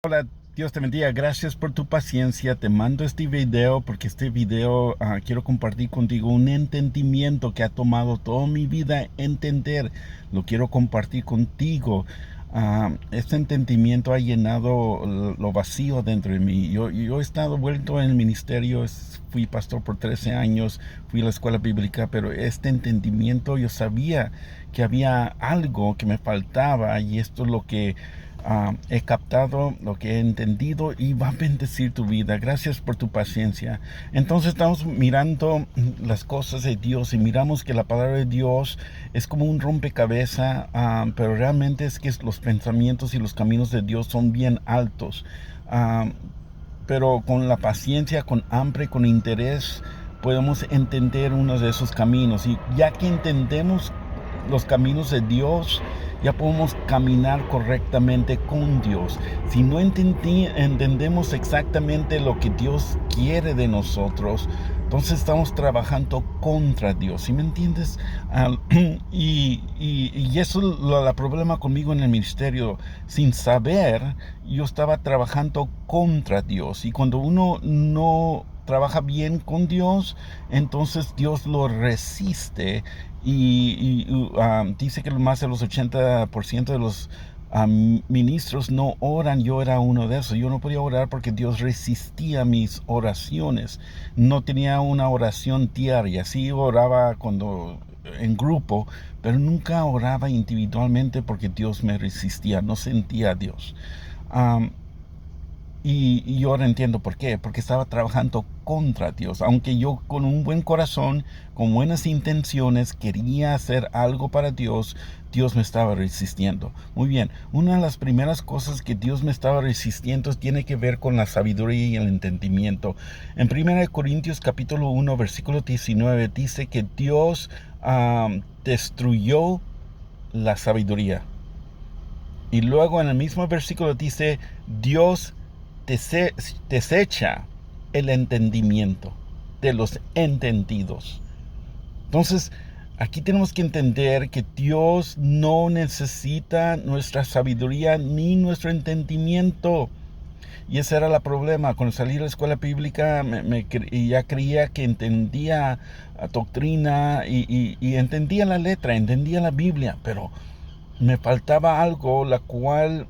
Hola, Dios te bendiga. Gracias por tu paciencia. Te mando este video porque este video quiero compartir contigo un entendimiento que ha tomado toda mi vida entender. Lo quiero compartir contigo. Este entendimiento ha llenado lo vacío dentro de mí. Yo he estado vuelto en el ministerio, fui pastor por 13 años, fui a la escuela bíblica, pero este entendimiento yo sabía que había algo que me faltaba y esto es lo que he captado, lo que he entendido y va a bendecir tu vida. Gracias por tu paciencia. Entonces estamos mirando las cosas de Dios y miramos que la palabra de Dios es como un rompecabezas, pero realmente es que los pensamientos y los caminos de Dios son bien altos. Ah, pero con la paciencia, con hambre, con interés, podemos entender uno de esos caminos. Y ya que entendemos los caminos de Dios, ya podemos caminar correctamente con Dios. Si no entendemos exactamente lo que Dios quiere de nosotros, entonces estamos trabajando contra Dios. ¿Sí me entiendes? Y eso es el problema conmigo en el ministerio. Sin saber, yo estaba trabajando contra Dios. Y cuando uno no trabaja bien con Dios, entonces Dios lo resiste y dice que más de los 80% de los ministros no oran. Yo era uno de esos. Yo no podía orar porque Dios resistía mis oraciones. No tenía una oración diaria. Sí oraba cuando en grupo, pero nunca oraba individualmente porque Dios me resistía. No sentía a Dios. Um, y yo ahora entiendo por qué, porque estaba trabajando contra Dios. Aunque yo con un buen corazón, con buenas intenciones, quería hacer algo para Dios, Dios me estaba resistiendo. Muy bien, una de las primeras cosas que Dios me estaba resistiendo tiene que ver con la sabiduría y el entendimiento. En 1 Corintios capítulo 1, versículo 19, dice que Dios destruyó la sabiduría. Y luego en el mismo versículo dice, Dios desecha el entendimiento de los entendidos. Entonces, aquí tenemos que entender que Dios no necesita nuestra sabiduría ni nuestro entendimiento. Y ese era el problema. Cuando salí de la escuela bíblica, ya creía que entendía doctrina y entendía la letra, entendía la Biblia, pero me faltaba algo, la cual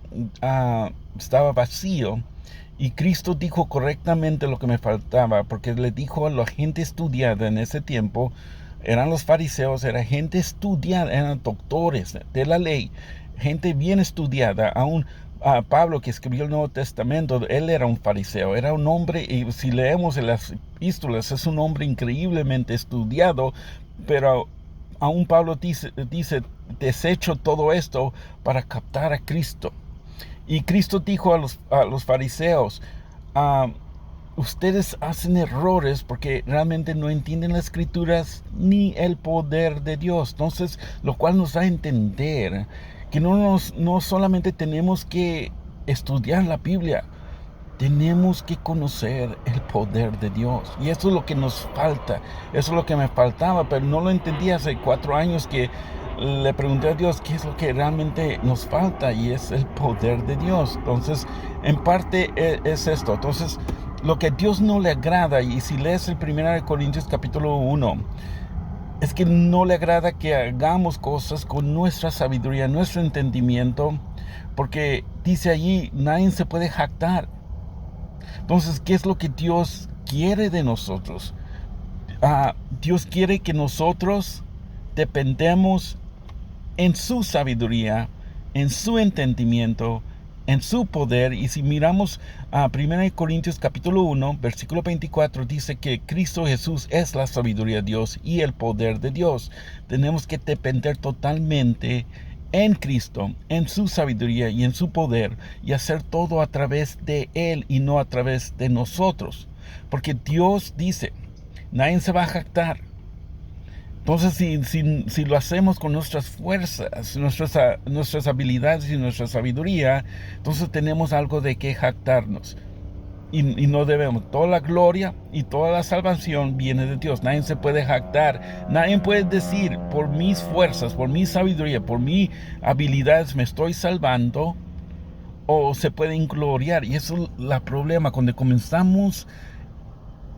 estaba vacío. Y Cristo dijo correctamente lo que me faltaba, porque le dijo a la gente estudiada en ese tiempo, eran los fariseos, era gente estudiada, eran doctores de la ley, gente bien estudiada. Aún Pablo, que escribió el Nuevo Testamento, él era un fariseo, era un hombre, y si leemos en las epístolas, es un hombre increíblemente estudiado, pero aún Pablo dice, desecho todo esto para captar a Cristo. Y Cristo dijo a los fariseos, ah, ustedes hacen errores porque realmente no entienden las escrituras ni el poder de Dios. Entonces, lo cual nos da a entender que no solamente tenemos que estudiar la Biblia, tenemos que conocer el poder de Dios. Y eso es lo que nos falta. Eso es lo que me faltaba, pero no lo entendí hace 4 años que le pregunté a Dios qué es lo que realmente nos falta y es el poder de Dios. Entonces, en parte es esto. Entonces, lo que a Dios no le agrada, y si lees el 1 Corintios capítulo 1, es que no le agrada que hagamos cosas con nuestra sabiduría, nuestro entendimiento, porque dice allí, nadie se puede jactar. Entonces, ¿qué es lo que Dios quiere de nosotros? Dios quiere que nosotros dependemos en su sabiduría, en su entendimiento, en su poder. Y si miramos a 1 Corintios capítulo 1, versículo 24, dice que Cristo Jesús es la sabiduría de Dios y el poder de Dios. Tenemos que depender totalmente en Cristo, en su sabiduría y en su poder, y hacer todo a través de Él y no a través de nosotros. Porque Dios dice, nadie se va a jactar. Entonces, si lo hacemos con nuestras fuerzas, nuestras habilidades y nuestra sabiduría, entonces tenemos algo de qué jactarnos. Y no debemos. Toda la gloria y toda la salvación viene de Dios. Nadie se puede jactar. Nadie puede decir, por mis fuerzas, por mi sabiduría, por mis habilidades me estoy salvando. o se pueden gloriar. Y eso es el problema. Cuando comenzamos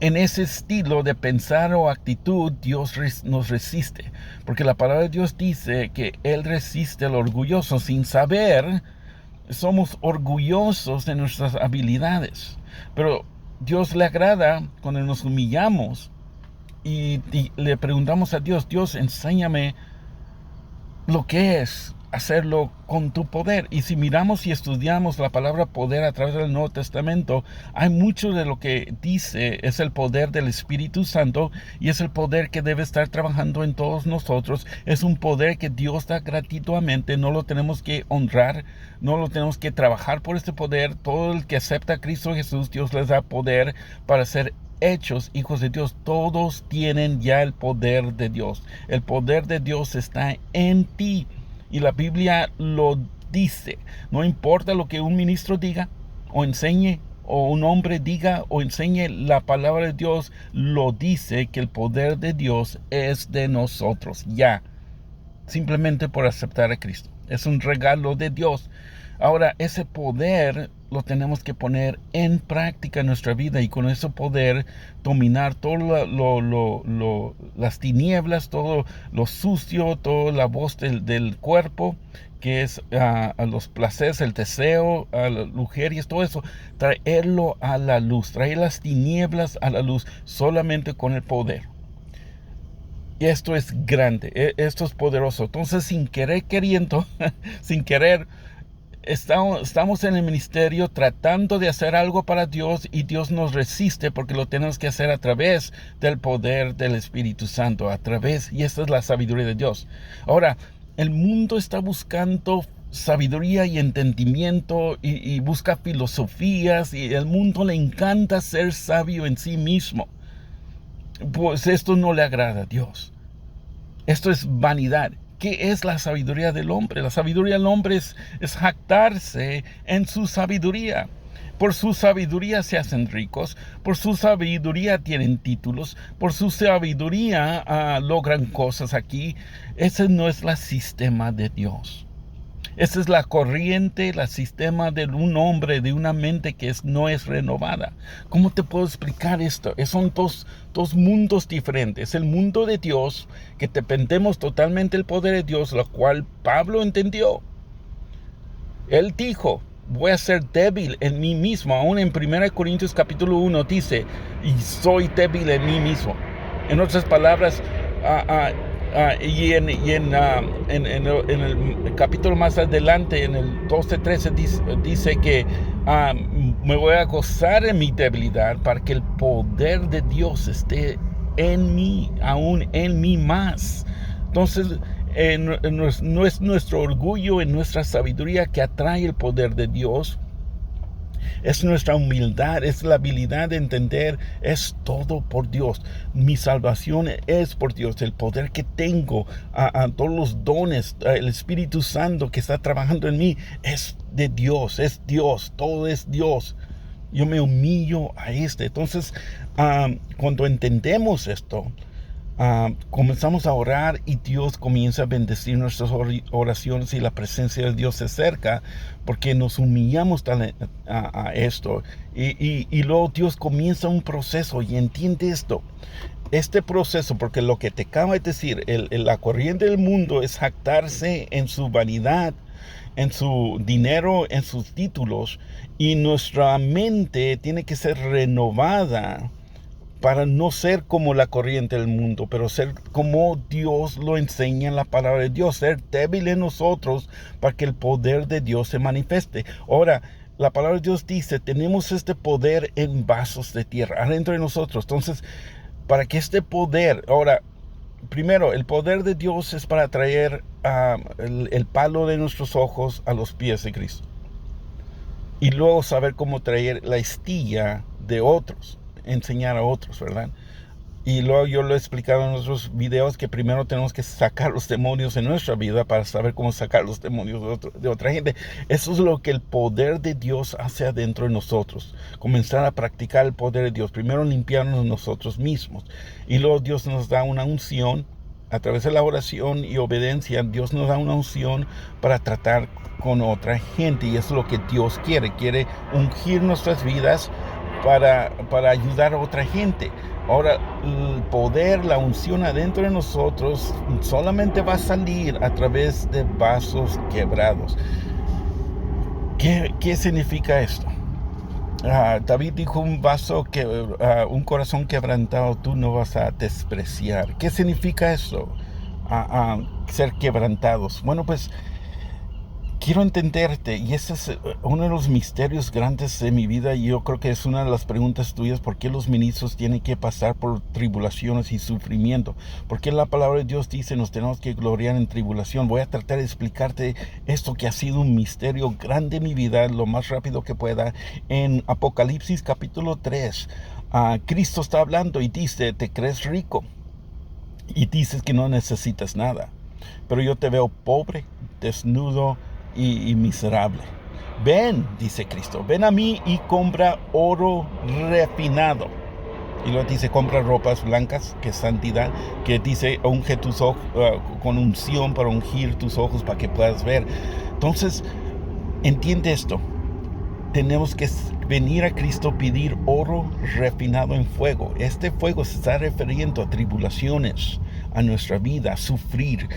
en ese estilo de pensar o actitud, Dios nos resiste. Porque la palabra de Dios dice que Él resiste al orgulloso. Sin saber, somos orgullosos de nuestras habilidades. Pero Dios le agrada cuando nos humillamos y le preguntamos a Dios: Dios, enséñame lo que es hacerlo con tu poder. Y si miramos y estudiamos la palabra poder a través del Nuevo Testamento, hay mucho de lo que dice es el poder del Espíritu Santo, y es el poder que debe estar trabajando en todos nosotros. Es un poder que Dios da gratuitamente, no lo tenemos que honrar, no lo tenemos que trabajar por este poder. Todo el que acepta a Cristo Jesús, Dios les da poder para ser hechos hijos de Dios. Todos tienen ya el poder de Dios. El poder de Dios está en ti. Y la Biblia lo dice. No importa lo que un ministro diga o enseñe, o un hombre diga o enseñe, la palabra de Dios lo dice, que el poder de Dios es de nosotros ya. Simplemente por aceptar a Cristo. Es un regalo de Dios. Ahora, ese poder lo tenemos que poner en práctica en nuestra vida, y con ese poder dominar todo las tinieblas, todo lo sucio, toda la voz del cuerpo, que es a los placeres, el deseo, a las lujerias, todo eso, traerlo a la luz, traer las tinieblas a la luz solamente con el poder. Y esto es grande, esto es poderoso. Entonces, sin querer queriendo, sin querer, estamos en el ministerio tratando de hacer algo para Dios, y Dios nos resiste porque lo tenemos que hacer a través del poder del Espíritu Santo, y esta es la sabiduría de Dios. Ahora, el mundo está buscando sabiduría y entendimiento, y busca filosofías, y el mundo le encanta ser sabio en sí mismo. Pues esto no le agrada a Dios. Esto es vanidad. ¿Qué es la sabiduría del hombre? La sabiduría del hombre es jactarse en su sabiduría. Por su sabiduría se hacen ricos, por su sabiduría tienen títulos, por su sabiduría logran cosas aquí. Ese no es el sistema de Dios. Esa es la corriente, el sistema de un hombre, de una mente que no es renovada. ¿Cómo te puedo explicar esto? Son dos mundos diferentes. El mundo de Dios, que dependemos totalmente del poder de Dios, lo cual Pablo entendió. Él dijo: voy a ser débil en mí mismo. Aún en 1 Corintios capítulo 1 dice: y soy débil en mí mismo. En otras palabras, y en el capítulo más adelante, en el 12:13, dice que me voy a gozar en mi debilidad, para que el poder de Dios esté en mí, aún en mí más. Entonces, no es nuestro orgullo, en nuestra sabiduría que atrae el poder de Dios. Es nuestra humildad, es la habilidad de entender, es todo por Dios. Mi salvación es por Dios. El poder que tengo, todos los dones, el Espíritu Santo que está trabajando en mí, es de Dios, es Dios, todo es Dios. Yo me humillo a Entonces, cuando entendemos esto, comenzamos a orar, y Dios comienza a bendecir nuestras oraciones, y la presencia de Dios se acerca porque nos humillamos a esto, y luego Dios comienza un proceso, y entiende este proceso, porque lo que te acabo de decir, la corriente del mundo es jactarse en su vanidad, en su dinero, en sus títulos, y nuestra mente tiene que ser renovada para no ser como la corriente del mundo, pero ser como Dios lo enseña en la palabra de Dios, ser débil en nosotros para que el poder de Dios se manifieste. Ahora, la palabra de Dios dice: tenemos este poder en vasos de tierra, adentro de nosotros. Entonces, para que este poder, ahora, primero, el poder de Dios es para traer el palo de nuestros ojos a los pies de Cristo. Y luego saber cómo traer la astilla de otros, enseñar a otros, ¿verdad? Y luego yo lo he explicado en otros videos, que primero tenemos que sacar los demonios en nuestra vida para saber cómo sacar los demonios de otra gente. Eso es lo que el poder de Dios hace adentro de nosotros. Comenzar a practicar el poder de Dios. Primero limpiarnos nosotros mismos. Y luego Dios nos da una unción A través de la oración y obediencia, Dios nos da una unción para tratar con otra gente. Y eso es lo que Dios quiere. Quiere ungir nuestras vidas para ayudar a otra gente. Ahora, el poder, la unción adentro de nosotros solamente va a salir a través de vasos quebrados. ¿Qué significa esto? David dijo, un corazón quebrantado tú no vas a despreciar. ¿Qué significa eso? Ser quebrantados. Bueno, pues quiero entenderte, y ese es uno de los misterios grandes de mi vida, y yo creo que es una de las preguntas tuyas: ¿por qué los ministros tienen que pasar por tribulaciones y sufrimiento? Porque la palabra de Dios dice, nos tenemos que gloriar en tribulación. Voy a tratar de explicarte esto que ha sido un misterio grande en mi vida lo más rápido que pueda. En Apocalipsis capítulo 3, Cristo está hablando y dice, ¿te crees rico? Y dices que no necesitas nada, pero yo te veo pobre, desnudo y miserable. Ven, dice Cristo, ven a mí y compra oro refinado. Y luego dice, compra ropas blancas, que es santidad, que dice, unge tus ojos, con unción para ungir tus ojos para que puedas ver. Entonces, entiende esto. Tenemos que venir a Cristo, pedir oro refinado en fuego. Este fuego se está refiriendo a tribulaciones, a nuestra vida, a sufrir.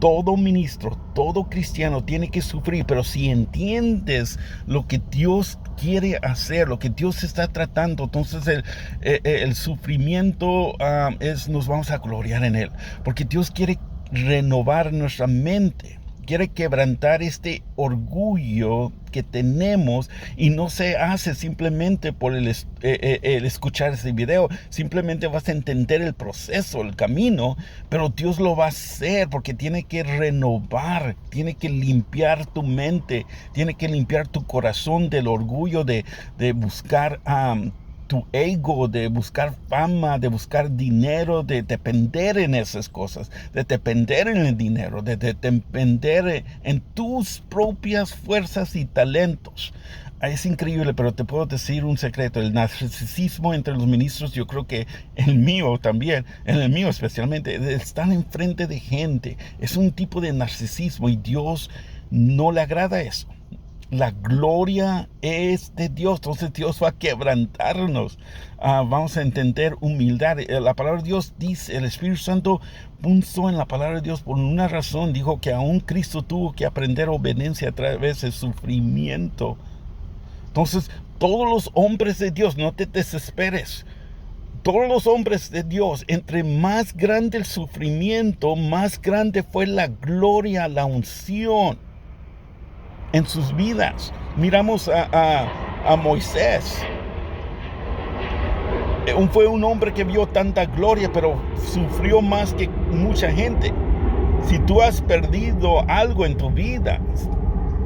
Todo ministro, todo cristiano tiene que sufrir, pero si entiendes lo que Dios quiere hacer, lo que Dios está tratando, entonces el sufrimiento nos vamos a gloriar en Él, porque Dios quiere renovar nuestra mente. Quiere quebrantar este orgullo que tenemos, y no se hace simplemente por el escuchar este video. Simplemente vas a entender el proceso, el camino, pero Dios lo va a hacer porque tiene que renovar, tiene que limpiar tu mente, tiene que limpiar tu corazón del orgullo de buscar tu ego, de buscar fama, de buscar dinero, de depender en esas cosas, de depender en el dinero, de depender en tus propias fuerzas y talentos. Es increíble, pero te puedo decir un secreto: el narcisismo entre los ministros, yo creo que el mío también, en el mío especialmente, están enfrente de gente. Es un tipo de narcisismo y Dios no le agrada eso. La gloria es de Dios, entonces Dios va a quebrantarnos. Vamos a entender humildad. La palabra de Dios dice, el Espíritu Santo puso en la palabra de Dios por una razón. Dijo que aún Cristo tuvo que aprender obediencia a través del sufrimiento. Entonces, todos los hombres de Dios, no te desesperes. Todos los hombres de Dios, entre más grande el sufrimiento, más grande fue la gloria, la unción en sus vidas. Miramos a Moisés. Fue un hombre que vio tanta gloria, pero sufrió más que mucha gente. Si tú has perdido algo en tu vida,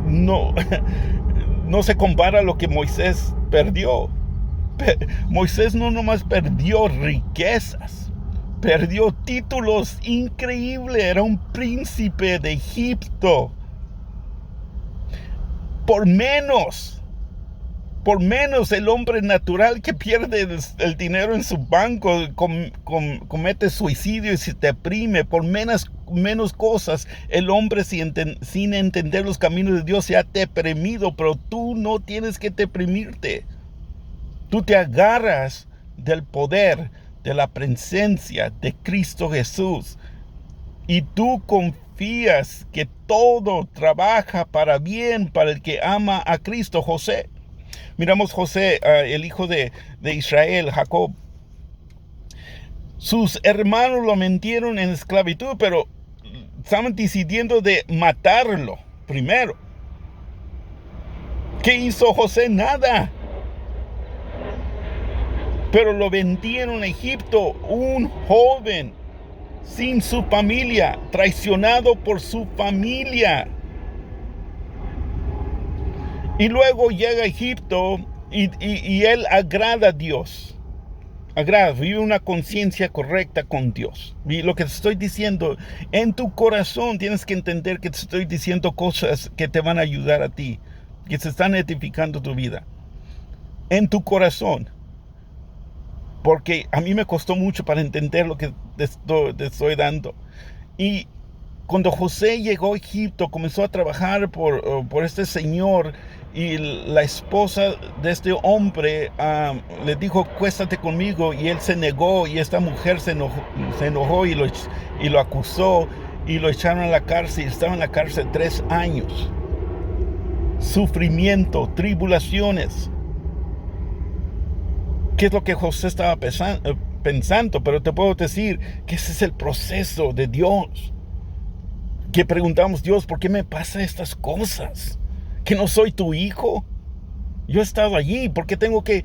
no se compara a lo que Moisés perdió. Moisés no nomás perdió riquezas, perdió títulos increíbles. Era un príncipe de Egipto. Por menos el hombre natural que pierde el dinero en su banco, comete suicidio y se deprime. Por menos cosas, el hombre sin entender los caminos de Dios se ha deprimido. Pero tú no tienes que deprimirte. Tú te agarras del poder, de la presencia de Cristo Jesús, y tú confías que todo trabaja para bien para el que ama a Cristo. José, miramos José, el hijo de Israel, Jacob. Sus hermanos lo metieron en esclavitud, pero estaban decidiendo de matarlo primero. ¿Qué hizo José? Nada. Pero lo vendieron a Egipto, un joven sin su familia, traicionado por su familia. Y luego llega a Egipto y él agrada a Dios. Vive una conciencia correcta con Dios. Y lo que te estoy diciendo, en tu corazón tienes que entender que te estoy diciendo cosas que te van a ayudar a ti, que se están edificando tu vida. En tu corazón. porque a mí me costó mucho para entender lo que te estoy dando. Y cuando José llegó a Egipto, comenzó a trabajar por este señor, y la esposa de este hombre le dijo, "Acuéstate conmigo", y él se negó, y esta mujer se enojó y lo acusó, y lo echaron a la cárcel, y estaba en la cárcel 3 años. Sufrimiento, tribulaciones. ¿Qué es lo que José estaba pensando? Pero te puedo decir que ese es el proceso de Dios. Que preguntamos, Dios, ¿por qué me pasa estas cosas? ¿Que no soy tu hijo? Yo he estado allí, ¿por qué tengo que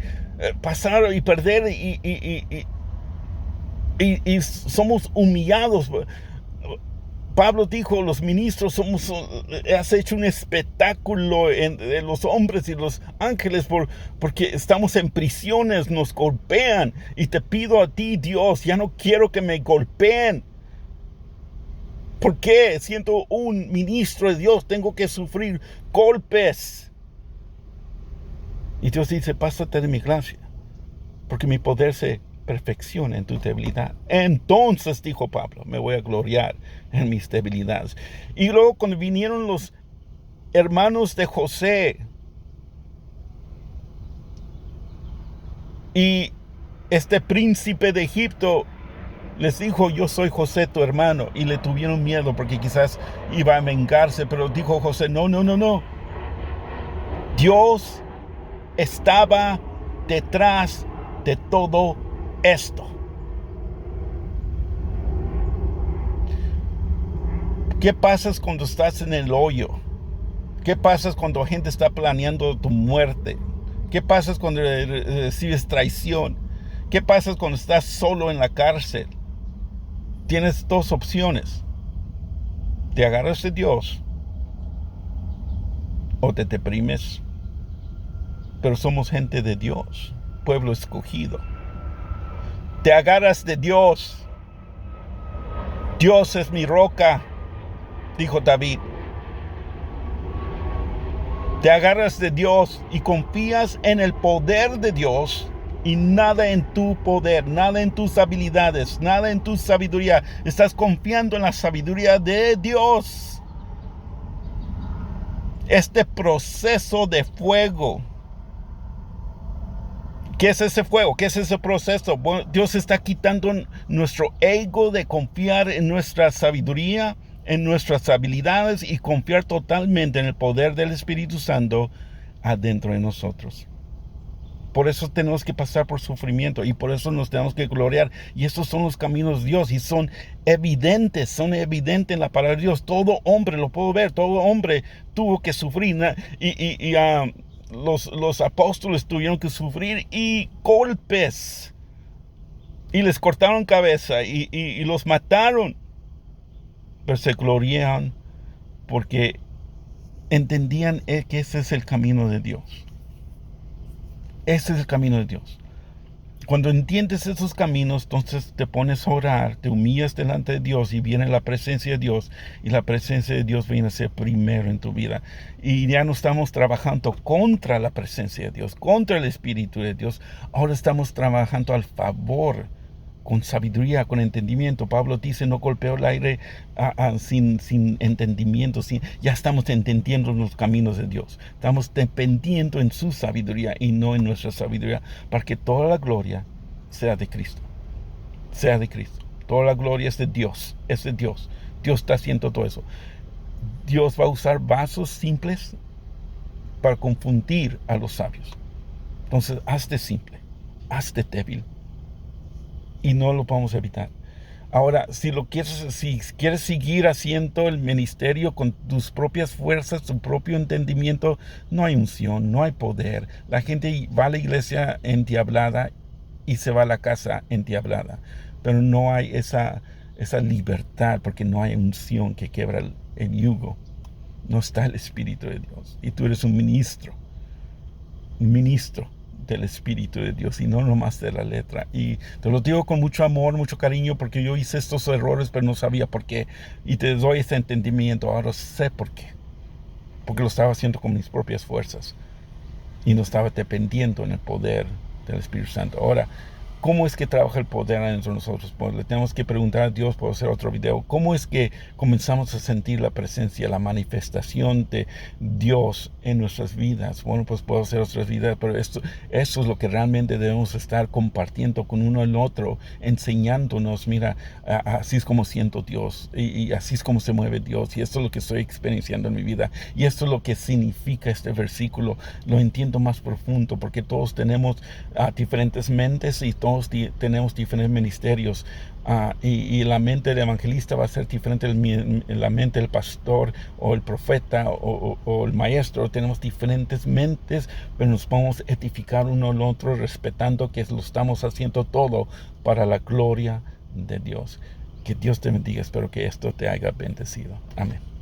pasar y perder y somos humillados? Pablo dijo, los ministros has hecho un espectáculo de los hombres y los ángeles porque estamos en prisiones, nos golpean, y te pido a ti, Dios, ya no quiero que me golpeen. ¿Por qué, siendo un ministro de Dios, tengo que sufrir golpes? Y Dios dice, pásate de mi gracia, porque mi poder se perfecciona en tu debilidad. Entonces, dijo Pablo, me voy a gloriar en mis debilidades. Y luego, cuando vinieron los hermanos de José, y este príncipe de Egipto les dijo, yo soy José tu hermano, y le tuvieron miedo porque quizás iba a vengarse, pero dijo José, no, no, no, no. Dios estaba detrás de todo esto. ¿Qué pasa cuando estás en el hoyo? ¿Qué pasa cuando gente está planeando tu muerte? ¿Qué pasa cuando recibes traición? ¿Qué pasa cuando estás solo en la cárcel? Tienes 2 opciones. Te agarras de Dios o te deprimes. Pero somos gente de Dios, pueblo escogido. Te agarras de Dios. Dios es mi roca, dijo David. Te agarras de Dios y confías en el poder de Dios, y nada en tu poder, nada en tus habilidades, nada en tu sabiduría. Estás confiando en la sabiduría de Dios. Este proceso de fuego. ¿Qué es ese fuego? ¿Qué es ese proceso? Bueno, Dios está quitando nuestro ego de confiar en nuestra sabiduría, en nuestras habilidades, y confiar totalmente en el poder del Espíritu Santo adentro de nosotros. Por eso tenemos que pasar por sufrimiento, y por eso nos tenemos que gloriar. Y estos son los caminos de Dios, y son evidentes en la palabra de Dios. Todo hombre, lo puedo ver, todo hombre tuvo que sufrir. Los apóstoles tuvieron que sufrir y golpes, y les cortaron cabeza y los mataron, pero se gloriaban porque entendían que ese es el camino de Dios. Ese es el camino de Dios. Cuando entiendes esos caminos, entonces te pones a orar, te humillas delante de Dios, y viene la presencia de Dios, y la presencia de Dios viene a ser primero en tu vida. Y ya no estamos trabajando contra la presencia de Dios, contra el Espíritu de Dios. Ahora estamos trabajando al favor, con sabiduría, con entendimiento. Pablo dice, no golpeo el aire sin entendimiento. Ya estamos entendiendo los caminos de Dios. Estamos dependiendo en su sabiduría y no en nuestra sabiduría, para que toda la gloria sea de Cristo. Sea de Cristo. Toda la gloria es de Dios. Es de Dios. Dios está haciendo todo eso. Dios va a usar vasos simples para confundir a los sabios. Entonces, hazte simple. Hazte débil. Y no lo podemos evitar. Ahora, si quieres seguir haciendo el ministerio con tus propias fuerzas, tu propio entendimiento, no hay unción, no hay poder. La gente va a la iglesia endiablada y se va a la casa endiablada. Pero no hay esa libertad, porque no hay unción que quiebra el yugo. No está el Espíritu de Dios. Y tú eres un ministro del Espíritu de Dios, y no nomás de la letra. Y te lo digo con mucho amor, mucho cariño, porque yo hice estos errores, pero no sabía por qué. Y te doy este entendimiento. Ahora sé por qué. Porque lo estaba haciendo con mis propias fuerzas, y no estaba dependiendo en el poder del Espíritu Santo. Ahora, ¿Cómo es que trabaja el poder dentro de nosotros? Pues le tenemos que preguntar a Dios, puedo hacer otro video. ¿Cómo es que comenzamos a sentir la presencia, la manifestación de Dios en nuestras vidas? Bueno, pues puedo hacer otras videos, pero eso es lo que realmente debemos estar compartiendo con uno al otro, enseñándonos, mira, así es como siento Dios y así es como se mueve Dios y esto es lo que estoy experienciando en mi vida y esto es lo que significa este versículo. Lo entiendo más profundo porque todos tenemos diferentes mentes y todos tenemos diferentes ministerios, y la mente del evangelista va a ser diferente la mente del pastor o el profeta o el maestro. Tenemos diferentes mentes, pero nos podemos edificar uno al otro respetando que lo estamos haciendo todo para la gloria de Dios. Que Dios te bendiga. Espero que esto te haya bendecido. Amén.